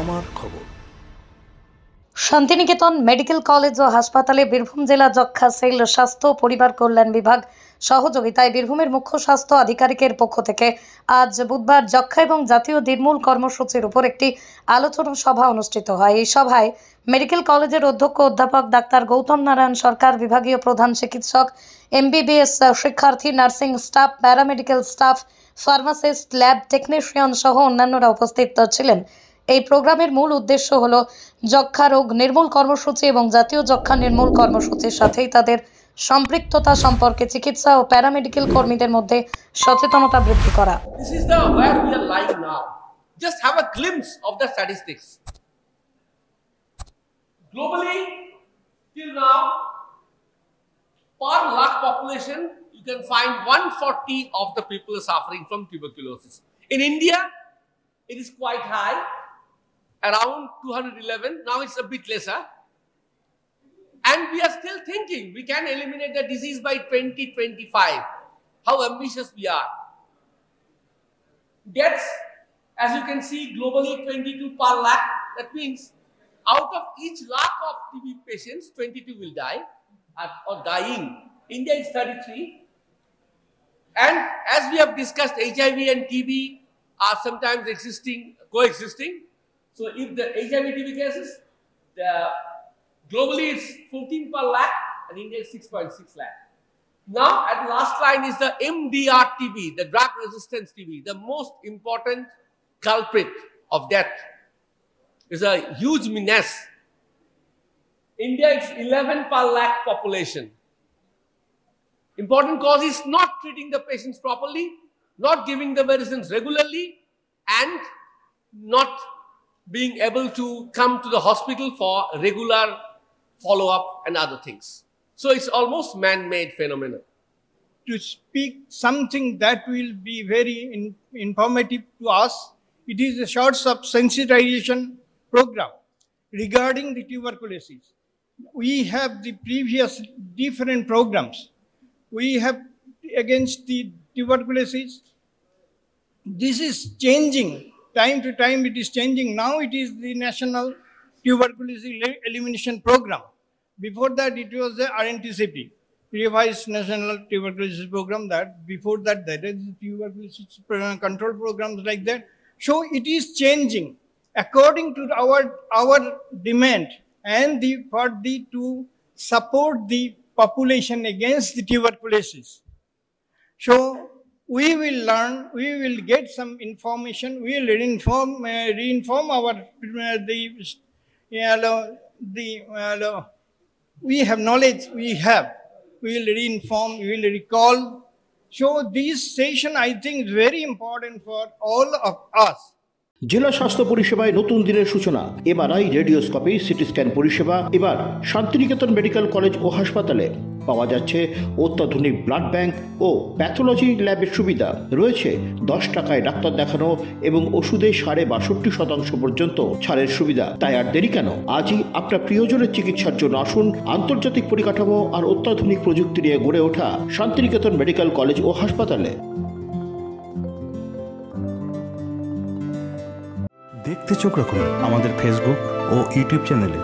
আমার খবর। Santiniketan medical college ও হাসপাতালে বীরভূম জেলা যক্ষ্মা সেল স্বাস্থ্য ও পরিবার কল্যাণ বিভাগ সহযোগিতায় বীরভূমের মুখ্য স্বাস্থ্য আধিকারিকের পক্ষ থেকে আজ বুধবার যক্ষ্মা এবং জাতীয় নির্মূল কর্মসূচির উপর একটি আলোচনা সভা অনুষ্ঠিত হয়। এই সভায় মেডিকেল কলেজের অধ্যক্ষ অধ্যাপক ডাক্তার গৌতম নারায়ণ সরকার, বিভাগীয় প্রধান চিকিৎসক, এমবিবিএস শিক্ষার্থী, nursing staff, paramedical staff, pharmacist, lab technician সহ অন্যান্যরা উপস্থিত ছিলেন। এই প্রোগ্রামের মূল উদ্দেশ্য হলো যক্ষ্মা রোগ নির্মূল কর্মসূচি এবং জাতীয় যক্ষ্মা নির্মূল কর্মসূচির সাথেই তাদের সম্পৃক্ততা সম্পর্কে চিকিৎসা ও প্যারামেডিক্যাল কর্মীদের মধ্যে সচেতনতা বৃদ্ধি করা। This is the where we are lying now. Just have a glimpse of the statistics. Globally, till now, per lakh population, you can find 140 of the people suffering from tuberculosis. In India, it is quite high, around 211. Now it's a bit lesser. And we are still thinking we can eliminate the disease by 2025. How ambitious we are. Deaths, as you can see, globally 22 per lakh. That means out of each lakh of TB patients, 22 will die or dying. India is 33. And as we have discussed, HIV and TB are sometimes coexisting. So if the HIV TB cases, globally it's 14 per lakh and India is 6.6 lakh. Now at the last line is the MDR TB, the drug resistance TB, the most important culprit of death. It's a huge menace. India is 11 per lakh population. Important cause is not treating the patients properly, not giving the medicines regularly, and not being able to come to the hospital for regular follow-up and other things. So it's almost man-made phenomenon. To speak something that will be very informative to us, it is a short sensitization program regarding the tuberculosis. We have the previous different programs. We have against the tuberculosis. This is changing. Time to time it is changing. Now it is the National Tuberculosis Elimination Program. Before that it was the RNTCP, Revised National Tuberculosis Program. That before that is the tuberculosis control programs like that. So it is changing according to our demand and to support the population against the tuberculosis. So we will learn, we will get some information, we will reinform our we have knowledge, we will reinform, we will recall. So this session I think is very important for all of us. জেলা স্বাস্থ্য পরিষেবায় নতুন দিনের সূচনা। MRI, radioscopy, CT scan পরিষেবা এবার Santiniketan medical college ও হাসপাতালে পাওয়া যাচ্ছে। অত্যাধুনিক ব্লাড ব্যাংক ও প্যাথোলজি ল্যাবের সুবিধা রয়েছে। 10 টাকায় ডাক্তার দেখানো এবং ওষুধে 62% পর্যন্ত ছাড়ের সুবিধা। তাই আর দেরি কেন? আজই আপনার প্রিয়জনের চিকিৎসার জন্য আসুন আন্তর্জাতিক পরিকাঠামো আর অত্যাধুনিক প্রযুক্তি নিয়ে গড়ে ওঠা শান্তিনিকেতন মেডিকেল কলেজ ও হাসপাতালে। দেখতে চোখ রাখুন আমাদের ফেসবুক ও ইউটিউব চ্যানেলে।